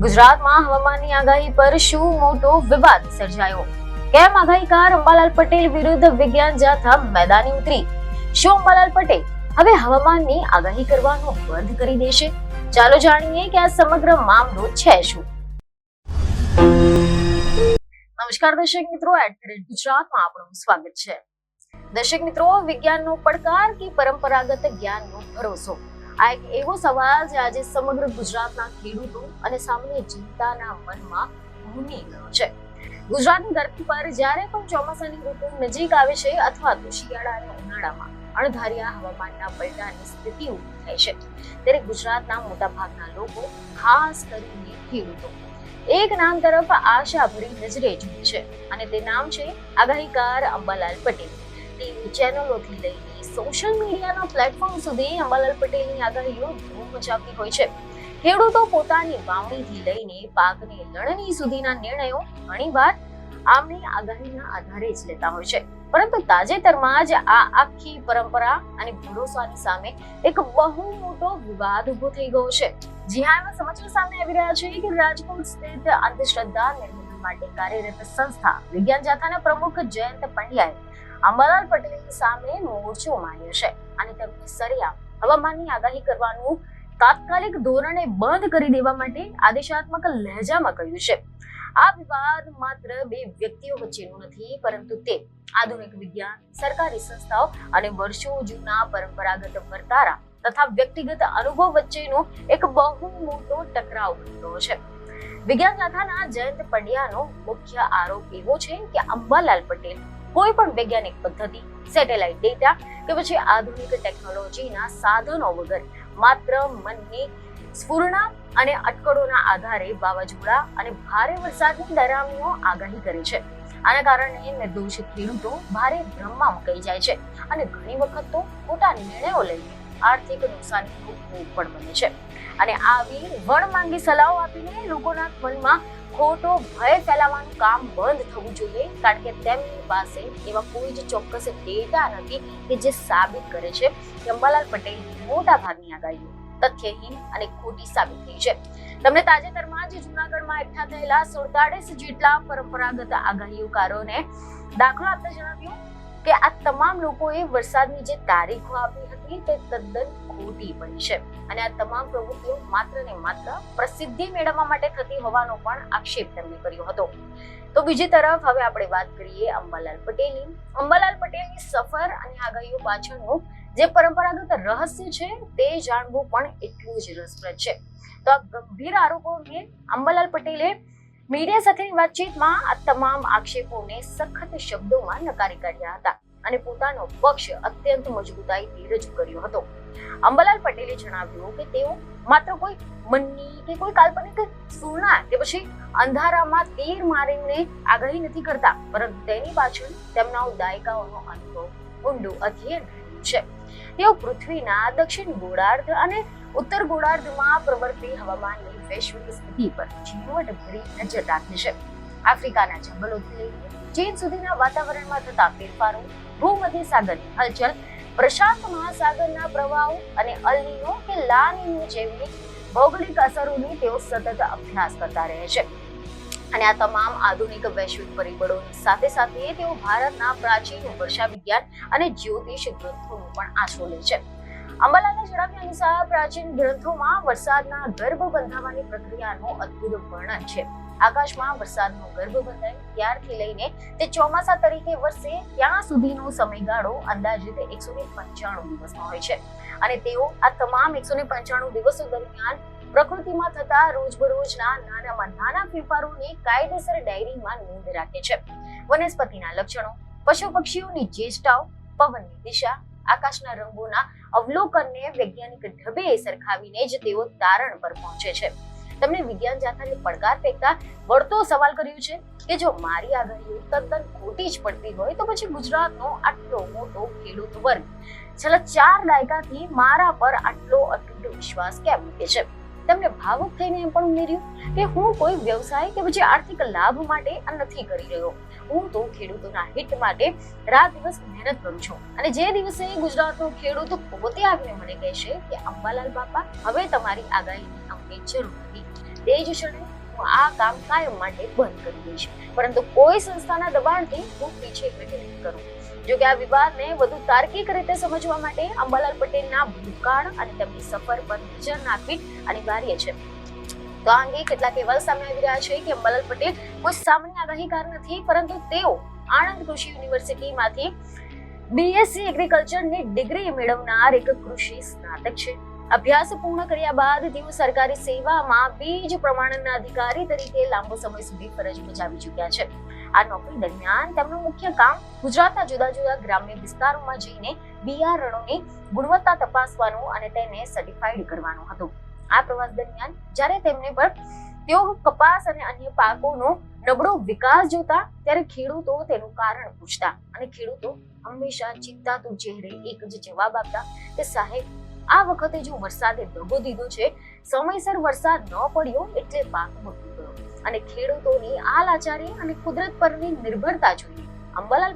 ગુજરાતમાં હવામાનની આગાહી પર શું મોટો વિવાદ સર્જાયો? કેમ આગાહીકાર અંબાલાલ પટેલ વિરુદ્ધ વિજ્ઞાન જાથા મેદાને ઉતરી? શું અંબાલાલ પટેલ હવે હવામાનની આગાહી કરવાનું બંધ કરી દેશે? ચાલો જાણીએ કે આ સમગ્ર મામલો છે શું. નમસ્કાર દર્શક મિત્રો, ગુજરાતમાં આપનું સ્વાગત છે. દર્શક મિત્રો, વિજ્ઞાનનો પડકાર કે પરંપરાગત જ્ઞાનનો ભરોસો, આ એક એવો સવાલ જે આજે સમગ્ર ગુજરાતના ખેડૂતો અને સામાન્ય જનતાના મનમાં ઘૂમી ગયો છે. ગુજરાતની ધરતી પર જ્યારે પણ ચોમાસાની ઋતુ નજીક આવે છે અથવા તો શિયાળા અને ઉનાળામાં અણધાર્યા હવામાનના પલટાની સ્થિતિ ઊભી થાય છે, ત્યારે ગુજરાતના મોટા ભાગના લોકો, ખાસ કરીને ખેડૂતો, એક નામ તરફ આશા ભરી નજરે જુએ છે અને તે નામ છે આગાહીકાર અંબાલાલ પટેલ. ટીવી ચેનલોથી લઈને સોશિયલ મીડિયાના પ્લેટફોર્મ સુધી અંબાલાલ પટેલની આગાહીઓ ધૂમ મચાવતી હોય છે. ખેડૂતો પોતાની વાવણીથી લઈને પાકની લણણી સુધીના નિર્ણયો ઘણીવાર આમની આગાહીના આધારે જ લેતા હોય છે. પરંતુ તાજેતરમાં જ આ આખી પરંપરા અને ભરોસાની સામે એક બહુ મોટો વિવાદ ઉભો થઈ ગયો છે. જી હા, એવા સમાચાર સામે આવી રહ્યા છે કે રાજકોટ સ્થિત અંધશ્રદ્ધા નિર્મૂલન માટે કાર્યરત સંસ્થા વિજ્ઞાન જાથાના પ્રમુખ જયંત પંડ્યાએ અંબાલાલ પટેલની સામે મોરચો માંડ્યો છે અને તેમને સરેઆમ હવામાનની આગાહી કરવાનું તાત્કાલિક ધોરણે બંધ કરી દેવા માટે આદેશાત્મક લહેજામાં કહ્યું છે. આ વિવાદ માત્ર બે વ્યક્તિઓ વચ્ચેનું નથી, પરંતુ તે આધુનિક વિજ્ઞાન, સરકારી સંસ્થાઓ અને વર્ષો જૂના પરંપરાગત વર્તારા તથા વ્યક્તિગત અનુભવ વચ્ચેનો એક બહુ મોટો ટકરાવ બની ગયો છે. વિજ્ઞાન જાથાના જયંત પંડ્યાનો મુખ્ય આરોપ એવો છે કે અંબાલાલ પટેલ કોઈ પણ વૈજ્ઞાનિક પદ્ધતિ, સેટેલાઇટ ડેટા કે પછી આધુનિક ટેકનોલોજીના સાધનો વગર માત્ર મનની સ્ફુરણા અને અટકળોના આધારે વાવાઝોડા અને ભારે વરસાદની ડરામણીઓ આગાહી કરે છે. આના કારણે નિર્દોષ ખેડૂતો ભારે ભ્રમમાં મુકાઈ જાય છે અને ઘણી વખત તો ખોટા નિર્ણયો લઈને આર્થિક નુકસાનીનો ભોગ પણ બને છે. અને આવી વણમાંગી સલાહો આપીને લોકોના મનમાં ખોટો ભય ફેલાવવાનું કામ બંધ થવું જોઈએ, કારણ કે તેમની પાસે એવા કોઈ જ ચોક્કસ ડેટા નથી કે જે સાબિત કરે છે કે અંબાલાલ પટેલની મોટા ભાગની આગાહીઓ તથ્યહીન અને ખોટી સાબિત થઈ છે. તમને તાજેતરમાં જ જૂનાગઢમાં એકઠા થયેલા 47 જેટલા પરંપરાગત આગાહીઓકારોને દાખલો આપતા જણાવ્યું કે આ તમામ લોકોએ વરસાદની જે તારીખો આપી હતી તે તદ્દન ખોટી પડી છે અને આ તમામ પ્રવૃત્તિઓ માત્ર ને માત્ર પ્રસિદ્ધિ મેળવવા માટે થતી હોવાનો પણ આક્ષેપ તેમણે કર્યો હતો. તો બીજી તરફ હવે આપણે વાત કરીએ અંબાલાલ પટેલની. અંબાલાલ પટેલની સફર અને આગાહીઓ પાછળનું જે પરંપરાગત રહસ્ય છે તે જાણવું પણ એટલું જ રસપ્રદ છે. તો આ ગંભીર આરોપોને અંબાલાલ પટેલે મીડિયા સાથેની વાતચીતમાં આ તમામ આક્ષેપોને સખત શબ્દોમાં નકારી કાઢ્યા હતા અને પોતાનો પક્ષ અત્યંત મજબૂતાઈથી રજૂ કર્યો હતો. અંબાલાલ પટેલે જણાવ્યું કે તેઓ માત્ર કોઈ મનની કે કોઈ કાલ્પનિક સુરણા કે પછી અંધારામાં તીર મારીને આગાહી નથી કરતા, પરંતુ તેની પાછળ તેમના દાયકાઓનો અનુભવ, ઊંડું અધ્યયન રહ્યું છે. તેઓ પૃથ્વીના દક્ષિણ ગોળાર્ધ અને ઉત્તર ગોળાર્ધમાં પ્રવર્તી હવામાનની વૈશ્વિક સ્થિતિ પર ઝીણવટભરી નજર રાખે છે. આફ્રિકાના જંગલોથી લઈને ચીન સુધીના વાતાવરણમાં થતા ફેરફારો, ભૂમધ્ય સાગરની હલચલ, પ્રશાંત મહાસાગરના પ્રવાહો અને અલ નીનો કે લા નીનો જેવી ભૌગોલિક અસરોની તેઓ સતત અભ્યાસ કરતા રહે છે. અને આ તમામ આધુનિક વૈશ્વિક પરિબળોની સાથે સાથે તેઓ ભારતના પ્રાચીન વર્ષા વિજ્ઞાન અને જ્યોતિષ ગ્રંથોનો પણ આશરો લે છે. અંબાલાલના જણાવ્યા અનુસાર પ્રાચીન ગ્રંથોમાં વરસાદના ગર્ભ બંધાવવાની પ્રક્રિયાનો અદ્ભુત વર્ણન છે. આકાશમાં વરસાદનો ગર્ભ બંધાય ત્યારથી લઈને તે ચોમાસા તરીકે વરસે ત્યાં સુધીનો સમયગાળો અંદાજિત 195 દિવસનો હોય છે અને તેઓ આ તમામ 195 દિવસો દરમિયાન પ્રકૃતિમાં થતા રોજબરોજના નાનામાં નાના ફેરફારોની કાયદેસર ડાયરીમાં નોંધ રાખે છે. વનસ્પતિના લક્ષણો, પશુ પક્ષીઓની ચેષ્ટાઓ, પવનની દિશા, આકાશના રંગોના અવલોકનને વૈજ્ઞાનિક ઢબે સરખાવીને જ તેઓ તારણ પર પહોંચે છે. તેમણે વિજ્ઞાન જાથાને પડકાર ફેંકતા વળતો સવાલ કર્યો છે કે જો મારી આગાહીઓ તદ્દન ખોટી જ પડતી હોય તો પછી ગુજરાતનો આટલો મોટો ખેડૂત વર્ગ છેલ્લા 4 દાયકાથી મારા પર આટલો અતૂટ વિશ્વાસ કેમ મૂકે છે. તેમણે ભાવુક થઈને એમ પણ ઉમેર્યું કે હું કોઈ વ્યવસાય કે પછી આર્થિક લાભ માટે આ નથી કરી રહ્યો. હું તો ખેડૂતોના હિત માટે રાત દિવસ મહેનત કરું છું અને જે દિવસે ગુજરાતનો ખેડૂત પોતે આવીને મને કહેશે કે અંબાલાલ બાપા હવે તમારી આગાહીની અમને જરૂર નથી, તે જ ક્ષણે હું આ કામ કાયમ માટે બંધ કરી દઈશ, પરંતુ કોઈ સંસ્થાના દબાણથી હું પીછેહટ નહીં કરું. જોકે આ વિવાદને વધુ તાર્કિક રીતે સમજવા માટે અંબાલાલ પટેલના ભૂતકાળ અને તેમની સફર પર નજર નાખવી અનિવાર્ય છે. તો આ અંગે કેટલાક અહેવાલ સામે આવી રહ્યા છે કે અંબાલાલ પટેલ કોઈ સામાન્ય આગાહીકાર નથી, પરંતુ તેઓ આણંદ કૃષિ યુનિવર્સિટીમાંથી બીએસસી એગ્રીકલ્ચરની ડિગ્રી મેળવનાર એક કૃષિ સ્નાતક છે. અભ્યાસ પૂર્ણ કર્યા બાદ તેઓ સરકારી સેવામાં બીજ પ્રમાણનના અધિકારી તરીકે લાંબો સમય સુધી ફરજ બજાવી ચૂક્યા છે. આ નોકરી દરમિયાન તેમનું મુખ્ય કામ ગુજરાતના જુદા જુદા ગ્રામ્ય વિસ્તારોમાં જઈને બિયારણોની ગુણવત્તા તપાસવાનું અને તેને સર્ટિફાઈડ કરવાનું હતું. આ પ્રવાસ દરમિયાન જ્યારે તેમને પર તેઓ કપાસ અને અન્ય પાકોનો નબળો વિકાસ જોતા ત્યારે ખેડૂતો તેનું કારણ પૂછતા અને ખેડૂતો હંમેશા ચિંતાતુર ચહેરે એક જ જવાબ આપતા કે સાહેબ, આ વખતે જો વરસાદે દગો દીધો છે, સમયસર વરસાદ ન પડ્યો એટલે પાક બગડી ગયો અને ખેડૂતોની આ લાચારી અને કુદરત પરની નિર્ભરતા જોઈએ અંબાલાલ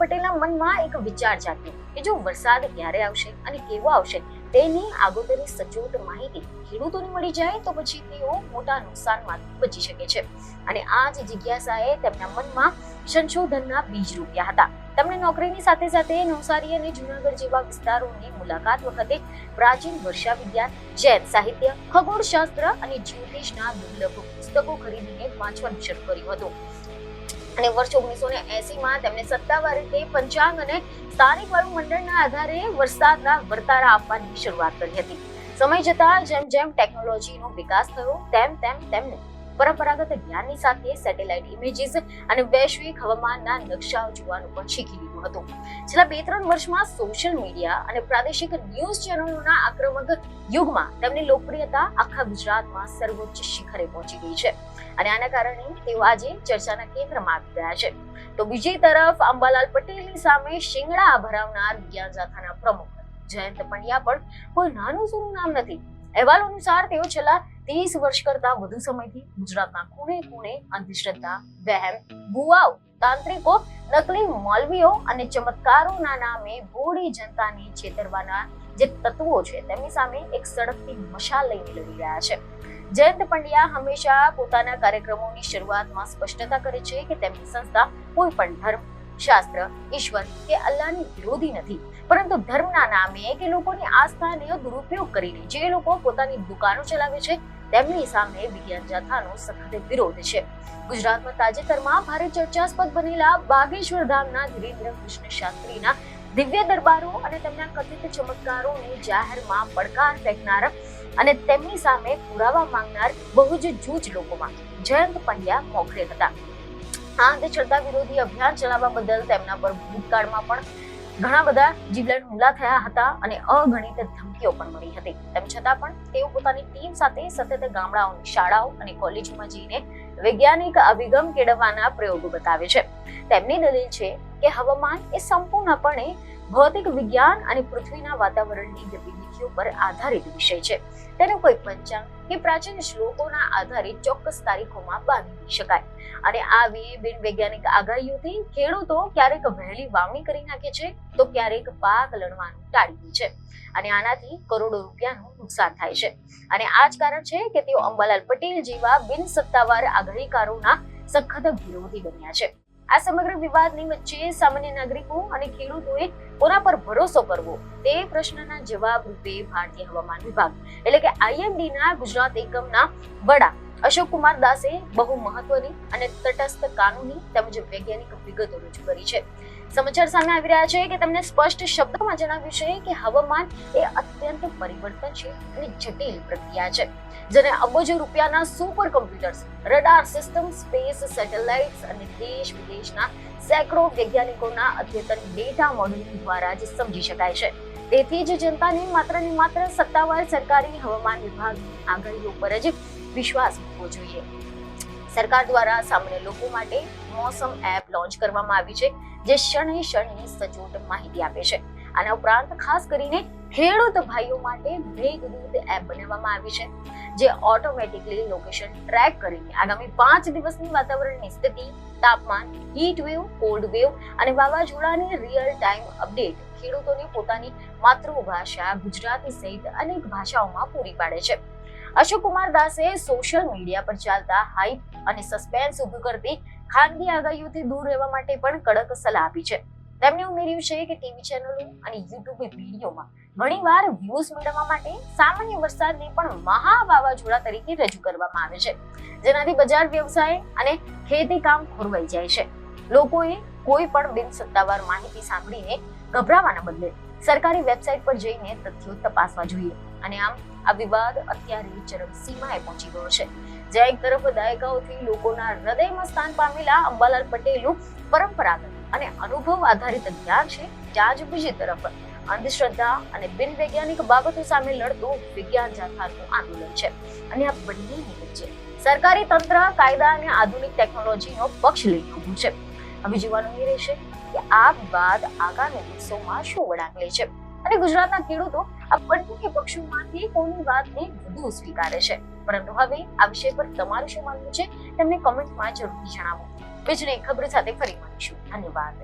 પટેલના મનમાં એક વિચાર જાગ્યો કે જો વરસાદ ક્યારે આવશે અને કેવો આવશે તેની આગોતરી સચોટ માહિતી ખેડૂતોને મળી જાય તો પછી તેઓ મોટા નુકસાનમાંથી બચી શકે છે. અને આ જ જિજ્ઞાસાએ તેમના મનમાં સંશોધનના બીજ રોપ્યા હતા. તેમણે નોકરીની સાથે સાથે નવસારી અને જૂનાગઢ જેવા વિસ્તારોની મુલાકાત વખતે પ્રાચીન વર્ષા વિજ્ઞાન, જૈન સાહિત્ય, ખગોળશાસ્ત્ર અને જ્યોતિષના દુર્લભ પુસ્તકો ખરીદીને વાંચવાનું શરૂ કર્યું હતું. અને વર્ષ 1980માં તેમણે સત્તાવાર રીતે પંચાંગ અને સ્થાનિક વાયુ મંડળના આધારે વરસાદના વર્તારા આપવાની શરૂઆત કરી હતી. સમય જતાં જેમ જેમ ટેકનોલોજીનો વિકાસ થયો તેમ તેમને પરંપરાગત જ્ઞાનની સાથે સેટેલાઇટ ઇમેજીસ અને વૈશ્વિક હવામાનના નકશાઓ જોવાનું પણ શીખી લીધું હતું. છેલ્લા 2-3 વર્ષમાં સોશિયલ મીડિયા અને પ્રાદેશિક ન્યૂઝ ચેનલોના આક્રમક યુગમાં તેમની લોકપ્રિયતા આખા ગુજરાતમાં સર્વોચ્ચ શિખરે પહોંચી ગઈ છે અને આના કારણે તેઓ આજે ચર્ચાના કેન્દ્રમાં આવી ગયા છે. તો બીજી તરફ અંબાલાલ પટેલની સામે શિંગડા ભરાવનાર વિજ્ઞાન જાથાના પ્રમુખ જયંત પંડ્યા પણ કોઈ નાનું સૂનું નામ નથી. અહેવાલ અનુસાર તેઓ છેલ્લા 30 વર્ષ કરતા વધુ સમયથી ગુજરાતના ખૂણે ખૂણે અંધશ્રદ્ધા, વહેમ, ભુવાઓ, તાંત્રિકો, નકલી મૌલવીઓ અને ચમત્કારોના નામે ભોળી જનતાને છેતરવાના જે તત્વો છે તેમની સામે એક સળગતી મશાલ લઈને લડી રહ્યા છે. જયંત પંડ્યા હંમેશા પોતાના કાર્યક્રમોની શરૂઆતમાં સ્પષ્ટતા કરે છે કે તેમની સંસ્થા કોઈ પણ ધર્મ, શાસ્ત્ર, ઈશ્વર કે અલ્લાહની વિરોધી નથી, પરંતુ ધર્મના નામે કે લોકોની આસ્થાને દુરુપયોગ કરીને જે લોકો પોતાની દુકાનો ચલાવે છે તેમની સામે વિજ્ઞાન જાથાનો સખત વિરોધ છે. ગુજરાતમાં તાજેતરમાં ભારે ચર્ચાસ્પદ બનેલા બાગેશ્વર ધામના ધીરેન્દ્ર કૃષ્ણ શાસ્ત્રીના દિવ્ય દરબારો અને તેમના કથિત ચમત્કારોને જાહેરમાં પડકાર ફેંકનાર અને તેમની સામે પુરાવા માંગનાર બહુ જ જૂજ લોકોમાં જયંત પંડ્યા મોખરે હતા. આ અંધશ્રદ્ધા વિરોધી અભિયાન ચલાવવા બદલ તેમના પર ભૂતકાળમાં પણ ઘણા બધા જીવલેણ હુમલા થયા હતા અને અગણિત ધમકીઓ પણ મળી હતી. તેમ છતાં પણ તેઓ પોતાની ટીમ સાથે સતત ગામડાઓની શાળાઓ અને કોલેજોમાં જઈને વૈજ્ઞાનિક અભિગમ કેળવવાના પ્રયોગો બતાવે છે. તેમની દલીલ છે કે હવામાન એ સંપૂર્ણપણે ભૌતિક વિજ્ઞાન અને પૃથ્વીના વાતાવરણની ગતિવિધિઓ પર આધારિત વિષય છે. તેનો કોઈ પંચાંગ કે પ્રાચીન શ્લોકોના આધારે ચોક્કસ તારીખોમાં બાંધી નહીં શકાય. અને આવી બિનવૈજ્ઞાનિક આગાહીઓથી ખેડૂતો ક્યારેક વહેલી વાવણી કરી નાખે છે તો ક્યારેક પાક લણવાનું ટાળી દે છે અને આનાથી કરોડો રૂપિયાનું નુકસાન થાય છે. અને આ જ કારણ છે કે તેઓ અંબાલાલ પટેલ જેવા બિનસત્તાવાર આગાહીકારોના સખત વિરોધી બન્યા છે. આ સમગ્ર વિવાદની વચ્ચે સામાન્ય નાગરિકો અને ખેડૂતોએ કોના પર ભરોસો કરવો તે પ્રશ્નના જવાબ રૂપે ભારતીય હવામાન વિભાગ એટલે કે IMD-ના ગુજરાત એકમના વડા અશોક કુમાર દાસે બહુ મહત્વની અને તટસ્થ કાનૂની તેમજ વૈજ્ઞાનિક વિગતો રજૂ કરી છે. સમાચાર સામે આવી રહ્યા છે કે તેમણે સ્પષ્ટ શબ્દોમાં જણાવ્યું છે કે હવામાન એ અત્યંત પરિવર્તનશીલ અને જટિલ પ્રક્રિયા છે, જેને અબજો રૂપિયાના super computers, radar system, space satellites અને દેશ વિદેશના સેંકડો વૈજ્ઞાનિકોના અદ્યતન ડેટા મોડેલિંગ દ્વારા જ સમજી શકાય છે. તેથી જ જનતાને માત્ર ને માત્ર સત્તાવાર સરકારી હવામાન વિભાગની આગાહીઓ પર જ વિશ્વાસ મૂકવો જોઈએ. સરકાર દ્વારા સામાન્ય લોકો માટે મોસમ એપ લોન્ચ કરવામાં આવી છે જે ક્ષણે ક્ષણની સચોટ માહિતી આપે છે. આના ઉપરાંત ખાસ કરીને ખેડૂત ભાઈઓ માટે મેઘદૂત એપ બનાવવામાં આવી છે જે ઓટોમેટિકલી લોકેશન ટ્રેક કરીને આગામી 5 દિવસની વાતાવરણની સ્થિતિ, તાપમાન, હીટ વેવ, કોલ્ડ વેવ અને વાવાઝોડાની રિયલ ટાઈમ અપડેટ ખેડૂતોને પોતાની માતૃભાષા ગુજરાતી સહિત અનેક ભાષાઓમાં પૂરી પાડે છે. અશોક કુમાર દાસે સોશિયલ મીડિયા પર ચાલતા હાઇપ અને સસ્પેન્સ ઊભું કરતી ખાનગી આગાહીઓથી દૂર રહેવા માટે પણ કડક સલાહ આપી છે. તેમણે ઉમેર્યું છે કે ટીવી ચેનલો અને યુટ્યુબ વિડીયોમાં ઘણીવાર વ્યૂઝ મેળવવા માટે સામાન્ય વરસાદને પણ મહા વાવાઝોડા તરીકે રજૂ કરવામાં આવે છે, જેનાથી બજાર વ્યવસાય અને ખેતી કામ ખોરવાઈ જાય છે. લોકોએ કોઈ પણ બિનસત્તાવાર માહિતી સાંભળીને ગભરાવાના બદલે સરકારી વેબસાઇટ પર જઈને તથ્યો તપાસવા જોઈએ. અને આમ આ વિવાદ અત્યારે ચરમસીમાએ પહોંચી ગયો છે, જ્યાં એક તરફ દાયકાઓથી લોકોના હૃદયમાં સ્થાન પામેલા અંબાલાલ પટેલનું પરંપરાગત અને અનુભવ આધારિત જ્ઞાન છે, ત્યાં જ બીજી તરફ અંધશ્રદ્ધા અને બિનવૈજ્ઞાનિક બાબતો સામે લડતું વિજ્ઞાન જાથાનું આંદોલન છે. અને આ બંનેની વચ્ચે સરકારી તંત્ર કાયદા અને આધુનિક ટેકનોલોજીનો પક્ષ લઈને ઊભું છે. હવે જોવાનું એ રહેશે કે આ વિવાદ આગામી દિવસોમાં શું વળાંક લે છે અને ગુજરાતના ખેડૂતો આ બંને પક્ષોમાંથી કોની વાતને વધુ સ્વીકારે છે. પરંતુ હવે આ વિષય પર તમારું શું માનવું છે તેમને કમેન્ટમાં જરૂરથી જણાવો. બીજી એક ખબર સાથે ફરી મળીશું. ધન્યવાદ.